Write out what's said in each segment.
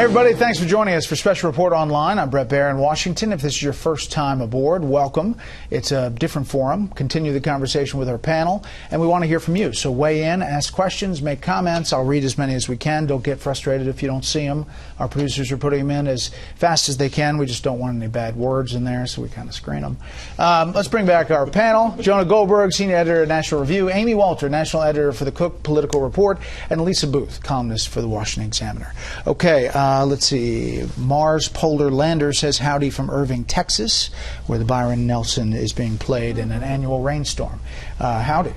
everybody, thanks for joining us for Special Report Online. I'm Brett Baer in Washington. If this is your first time aboard, welcome. It's a different forum. Continue the conversation with our panel, and we want to hear from you. So weigh in, ask questions, make comments. I'll read as many as we can. Don't get frustrated if you don't see them. Our producers are putting them in as fast as they can. We just don't want any bad words in there, so we kind of screen them. Let's bring back our panel. Jonah Goldberg, Senior Editor at National Review. Amy Walter, National Editor for the Cook Political Report. And Lisa Booth, columnist for the Washington Examiner. Okay, let's see. Mars Polar Lander says howdy from Irving, Texas, where the Byron Nelson is being played in an annual rainstorm. Howdy.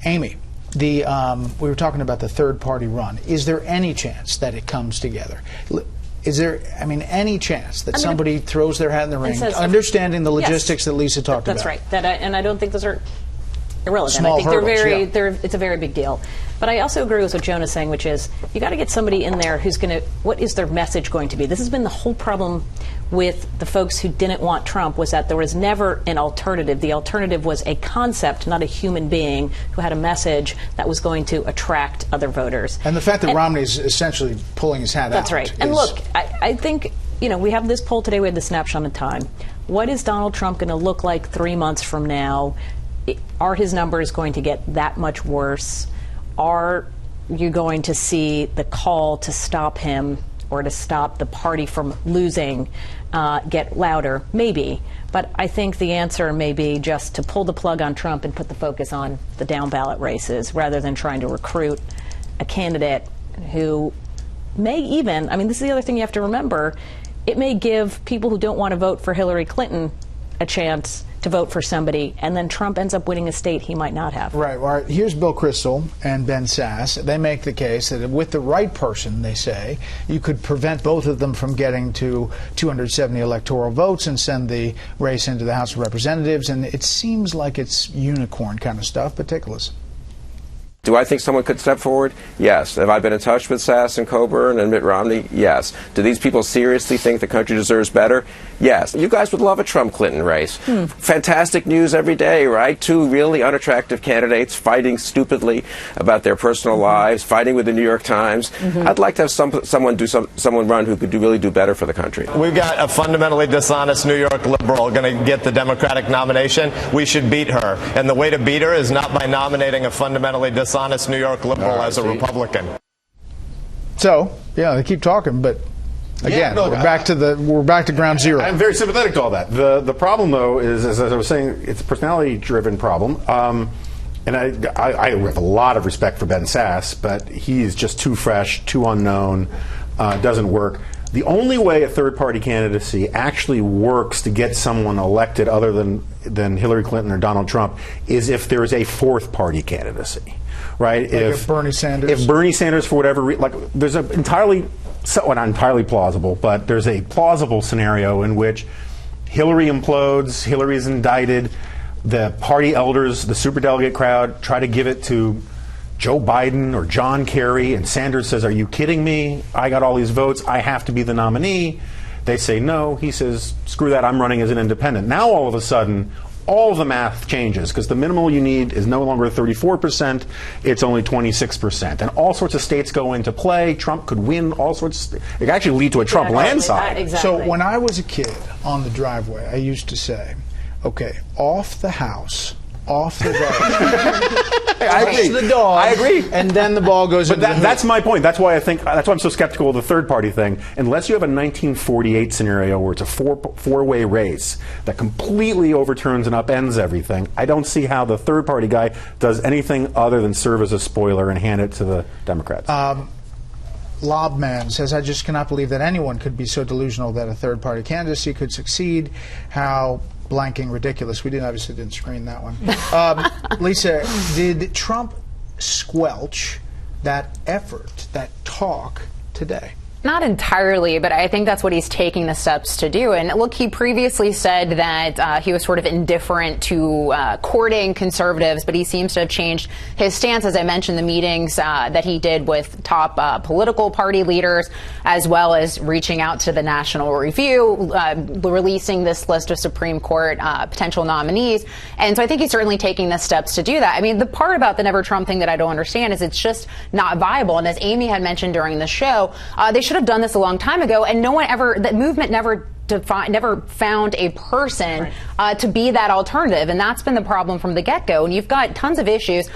Amy, we were talking about the third-party run. Is there any chance that it comes together? Is there, any chance that somebody throws their hat in the ring, understanding the logistics that Lisa talked about? That's right. And I don't think those are irrelevant. Small I think hurdles, it's a very big deal. But I also agree with what Jonah's saying, which is you got to get somebody in there who's going to, what is their message going to be? This has been the whole problem with the folks who didn't want Trump, was that there was never an alternative. The alternative was a concept, not a human being who had a message that was going to attract other voters. And the fact that Romney's essentially pulling his hat out. That's right. And look, I think, we have this poll today, we had the snapshot in time. What is Donald Trump going to look like 3 months from now? Are his numbers going to get that much worse? Are you going to see the call to stop him or to stop the party from losing get louder? Maybe. But I think the answer may be just to pull the plug on Trump and put the focus on the down-ballot races rather than trying to recruit a candidate who may even, this is the other thing you have to remember, it may give people who don't want to vote for Hillary Clinton a chance to vote for somebody, and then Trump ends up winning a state he might not have. Right. Well, here's Bill Kristol and Ben Sass. They make the case that with the right person, they say, you could prevent both of them from getting to 270 electoral votes and send the race into the House of Representatives. And it seems like it's unicorn kind of stuff, but take a listen. Do I think someone could step forward? Yes. Have I been in touch with Sass and Coburn and Mitt Romney? Yes. Do these people seriously think the country deserves better? Yes. You guys would love a Trump-Clinton race. Fantastic news every day, right? Two really unattractive candidates fighting stupidly about their personal lives, fighting with the New York Times. I'd like to have someone run who could really do better for the country. We've got a fundamentally dishonest New York liberal going to get the Democratic nomination. We should beat her. And the way to beat her is not by nominating a fundamentally dishonest New York liberal as a Republican. So, they keep talking, but again, we're back to ground zero. I'm very sympathetic to all that. The problem, though, is, as I was saying, it's a personality-driven problem. And I have a lot of respect for Ben Sass, but he's just too fresh, too unknown, doesn't work. The only way a third-party candidacy actually works to get someone elected other than Hillary Clinton or Donald Trump is if there is a fourth-party candidacy, right? Like if Bernie Sanders. If Bernie Sanders, for whatever reason, there's a not entirely plausible, but there's a plausible scenario in which Hillary implodes, Hillary's indicted, the party elders, the superdelegate crowd try to give it to Joe Biden or John Kerry, and Sanders says, "Are you kidding me? I got all these votes. I have to be the nominee." They say no. He says, "Screw that. I'm running as an independent." Now all of a sudden, all of the math changes because the minimal you need is no longer 34%. It's only 26%. And all sorts of states go into play. Trump could win all sorts. It could actually lead to a Trump landslide. Exactly. So when I was a kid on the driveway, I used to say, okay, off the house, off the dog. I agree. The dog. I agree. And then the ball goes into that's my point. That's why I'm so skeptical of the third party thing. Unless you have a 1948 scenario where it's a four-way race that completely overturns and upends everything, I don't see how the third party guy does anything other than serve as a spoiler and hand it to the Democrats. Lobman says, I just cannot believe that anyone could be so delusional that a third party candidacy could succeed. How blanking ridiculous. We obviously didn't screen that one. Lisa, did Trump squelch that effort, that talk today? Not entirely, but I think that's what he's taking the steps to do. And look, he previously said that he was sort of indifferent to courting conservatives, but he seems to have changed his stance. As I mentioned, the meetings that he did with top political party leaders, as well as reaching out to the National Review, releasing this list of Supreme Court potential nominees. And so I think he's certainly taking the steps to do that. I mean, the part about the Never Trump thing that I don't understand is it's just not viable. And as Amy had mentioned during the show, they should have done this a long time ago, and no one ever, that movement never found a person to be that alternative, and that's been the problem from the get-go. And you've got tons of issues,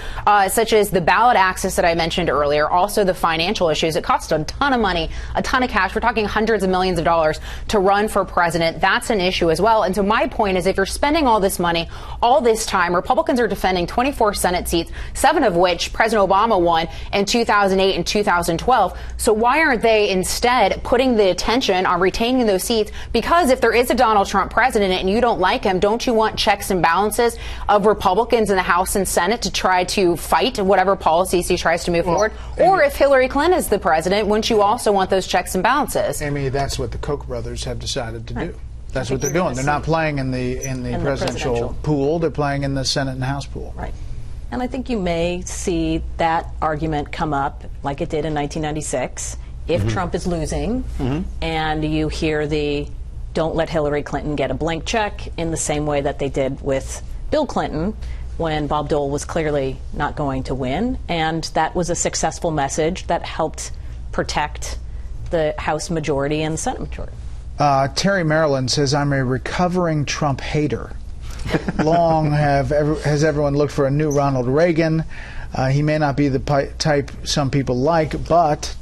such as the ballot access that I mentioned earlier, also the financial issues. It costs a ton of money, a ton of cash. We're talking hundreds of millions of dollars to run for president. That's an issue as well. And so my point is, if you're spending all this money, all this time, Republicans are defending 24 Senate seats, 7 of which President Obama won in 2008 and 2012. So why aren't they instead putting the attention on retaining those seats? Because if there is a Donald Trump president and you don't like him, don't you want checks and balances of Republicans in the House and Senate to try to fight whatever policies he tries to move forward? Or if Hillary Clinton is the president, wouldn't you also want those checks and balances? Amy, that's what the Koch brothers have decided to do. That's what they're doing. They're not playing in the presidential pool. They're playing in the Senate and House pool. Right. And I think you may see that argument come up like it did in 1996 if Trump is losing and you hear the don't let Hillary Clinton get a blank check in the same way that they did with Bill Clinton when Bob Dole was clearly not going to win. And that was a successful message that helped protect the House majority and the Senate majority. Terry Maryland says, I'm a recovering Trump hater. Long has everyone looked for a new Ronald Reagan. He may not be the type some people like, but ...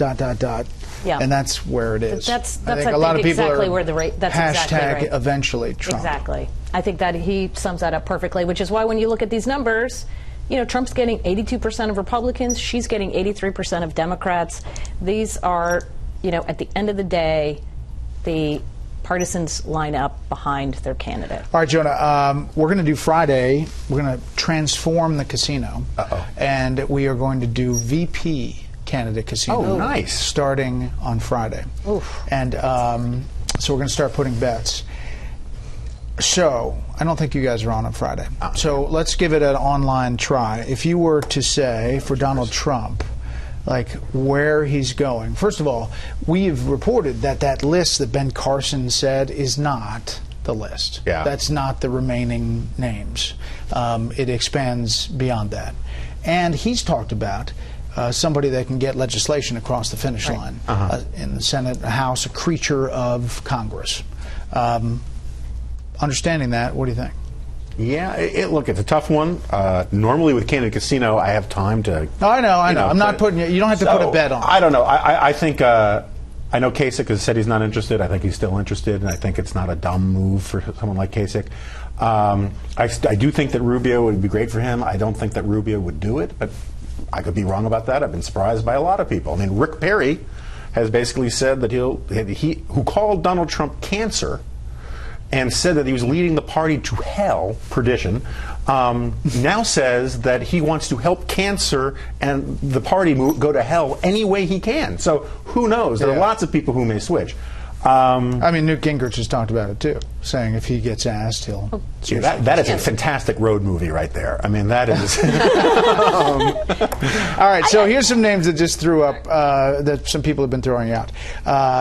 Yeah. And that's where it is. That's I think a lot of people exactly are where that's hashtag exactly right. eventually Trump. Exactly. I think that he sums that up perfectly, which is why when you look at these numbers, you know, Trump's getting 82% of Republicans, she's getting 83% of Democrats. These are, you know, at the end of the day, the partisans line up behind their candidate. All right, Jonah, we're going to do Friday. We're going to transform the casino. And we are going to do VP candidate casino. Oh, nice. Starting on Friday. Oof. And so we're going to start putting bets. So I don't think you guys are on Friday. So let's give it an online try. If you were to say for Donald Trump, like where he's going. First of all, we've reported that list that Ben Carson said is not the list. Yeah. That's not the remaining names. It expands beyond that. And he's talked about somebody that can get legislation across the finish line in the Senate, a House, a creature of Congress. Understanding that, what do you think? Yeah, look, it's a tough one. Normally with Candidate Casino, I have time to... I know. I'm not putting you don't have to put a bet on. I don't know. I think... I know Kasich has said he's not interested. I think he's still interested, and I think it's not a dumb move for someone like Kasich. I do think that Rubio would be great for him. I don't think that Rubio would do it, but I could be wrong about that. I've been surprised by a lot of people. I mean, Rick Perry has basically said that who called Donald Trump cancer and said that he was leading the party to hell, perdition, now says that he wants to help cancer and the party go to hell any way he can. So who knows? There are lots of people who may switch. I mean, Newt Gingrich has talked about it too, saying if he gets asked, he'll... that is a fantastic road movie right there. I mean, that is... All right, so here's some names that just threw up, that some people have been throwing out.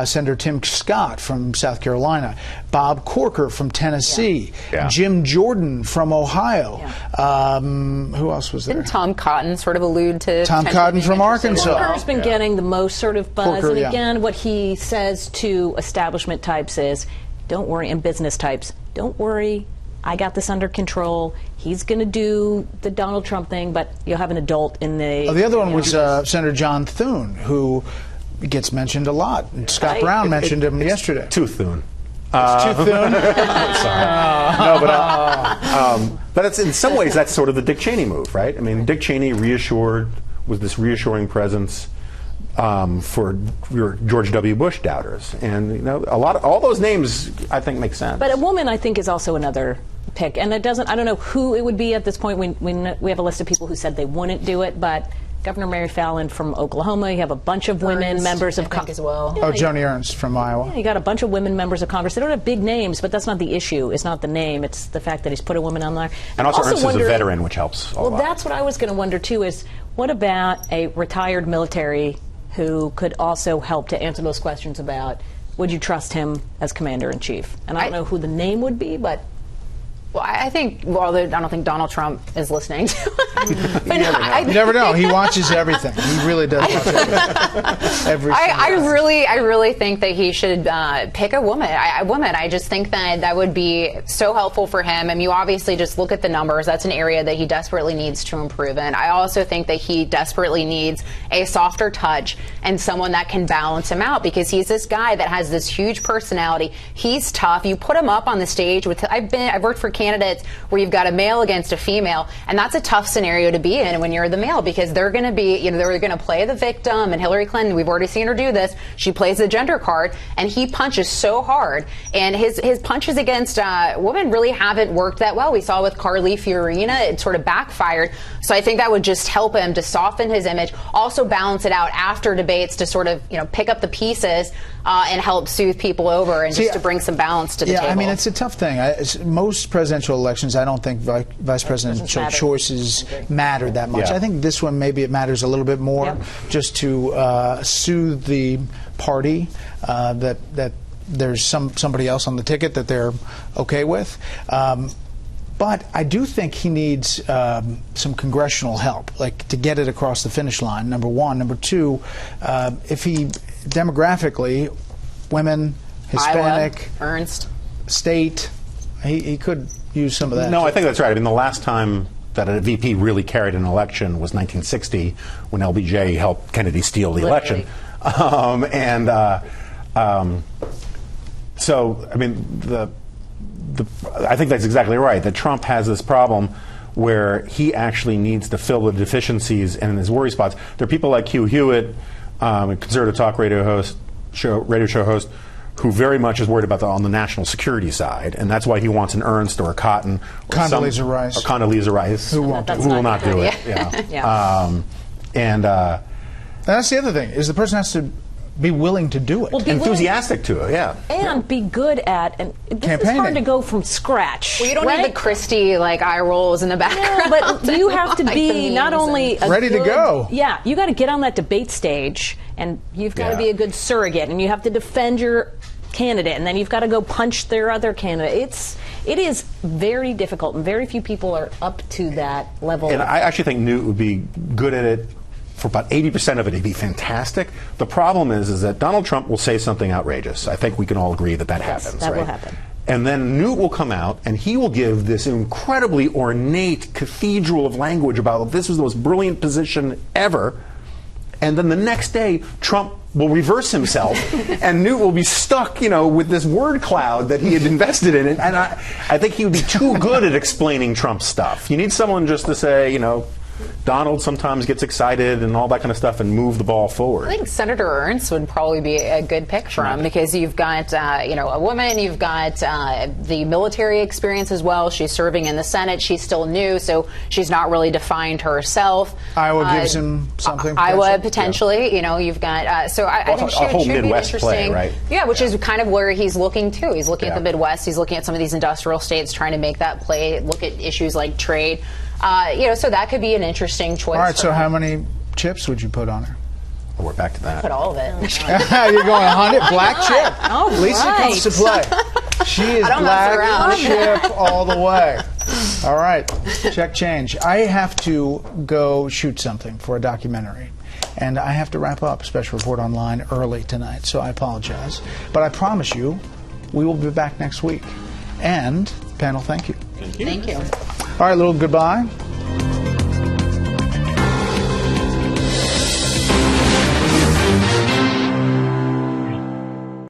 Senator Tim Scott from South Carolina, Bob Corker from Tennessee, Jim Jordan from Ohio. Who else was there? Didn't Tom Cotton sort of allude to... Tom Cotton from Arkansas. Corker's been getting the most sort of buzz. Corker, and again, what he says to establishment types is, don't worry, and business types, don't worry, I got this under control. He's going to do the Donald Trump thing, but you'll have an adult in the... The other one was Senator John Thune, who gets mentioned a lot. And Scott Brown mentioned him yesterday. Too Thune. It's too Thune? Sorry. No, but it's, in some ways, that's sort of the Dick Cheney move, right? I mean, Dick Cheney was this reassuring presence for your George W. Bush doubters, and all those names I think make sense. But a woman, I think, is also another pick, and it doesn't. I don't know who it would be at this point. We have a list of people who said they wouldn't do it, but Governor Mary Fallon from Oklahoma. You have a bunch of women members of Congress as well. Joni Ernst from Iowa. Yeah, you got a bunch of women members of Congress. They don't have big names, but that's not the issue. It's not the name. It's the fact that he's put a woman on there. And also Ernst is a veteran, which helps a lot. Well, that's what I was going to wonder too. Is what about a retired military who could also help to answer those questions about would you trust him as commander-in-chief? And I don't know who the name would be, but... Well, I think, although I don't think Donald Trump is listening to it. You never know. He watches everything. He really does watch everything. I really think that he should pick a woman. I just think that would be so helpful for him. I mean, you obviously just look at the numbers. That's an area that he desperately needs to improve in. I also think that he desperately needs a softer touch and someone that can balance him out, because he's this guy that has this huge personality. He's tough. You put him up on the stage with. I've worked for candidates where you've got a male against a female, and that's a tough scenario to be in when you're the male, because they're going to be, they're going to play the victim. And Hillary Clinton, we've already seen her do this. She plays the gender card, and he punches so hard, and his punches against women really haven't worked that well. We saw with Carly Fiorina, it sort of backfired. So I think that would just help him to soften his image, also balance it out after debates to sort of pick up the pieces and help soothe people over, and just to bring some balance to the table. I mean, it's a tough thing. Most presidential elections, I don't think vice presidential choices matter that much. Yeah. I think this one, maybe it matters a little bit more, just to soothe the party that there's somebody else on the ticket that they're okay with. But I do think he needs some congressional help, like to get it across the finish line, number one. Number two, if he demographically, women, Hispanic, Iowa, Ernst, state, he could use some of that. No, I think that's right. I mean, the last time that a VP really carried an election was 1960, when LBJ helped Kennedy steal the election. So, I mean, I think that's exactly right, that Trump has this problem where he actually needs to fill the deficiencies and his worry spots. There are people like Hugh Hewitt, a conservative talk radio show host, who very much is worried about on the national security side, and that's why he wants an Ernst or a Cotton or Condoleezza Rice, who will not do it. And that's the other thing, is the person has to be willing to do it. Well, enthusiastic to it, and be good at, and this is hard to go from scratch. Well, you don't need the Christie eye rolls in the background. No, but you have to be not only ready to go. Yeah, you got to get on that debate stage, and you've got to be a good surrogate, and you have to defend your candidate, and then you've got to go punch their other candidate. It is very difficult, and very few people are up to that level. And I actually think Newt would be good at it. For about 80% of it, he'd be fantastic. The problem is that Donald Trump will say something outrageous. I think we can all agree that happens. That will happen. And then Newt will come out, and he will give this incredibly ornate cathedral of language about this was the most brilliant position ever. And then the next day, Trump will reverse himself, and Newt will be stuck, with this word cloud that he had invested in. And I think he would be too good at explaining Trump's stuff. You need someone just to say, Donald sometimes gets excited and all that kind of stuff and move the ball forward. I think Senator Ernst would probably be a good pick for him, because you've got, a woman, you've got the military experience as well. She's serving in the Senate. She's still new, so she's not really defined herself. Iowa gives him something. Iowa, potentially. You've got, so I think she would be interesting. Play, right? Yeah, which is kind of where he's looking to. He's looking at the Midwest. He's looking at some of these industrial states, trying to make that play, look at issues like trade. So that could be an interesting choice. All right, so how many chips would you put on her? Well, we're back to that. Put all of it. You're going 100 black chip. Oh, Lisa comes to play. She is black chip all the way. All right, check change. I have to go shoot something for a documentary, and I have to wrap up Special Report Online early tonight, so I apologize. But I promise you, we will be back next week. And, panel, thank you. Thank you. All right, little goodbye.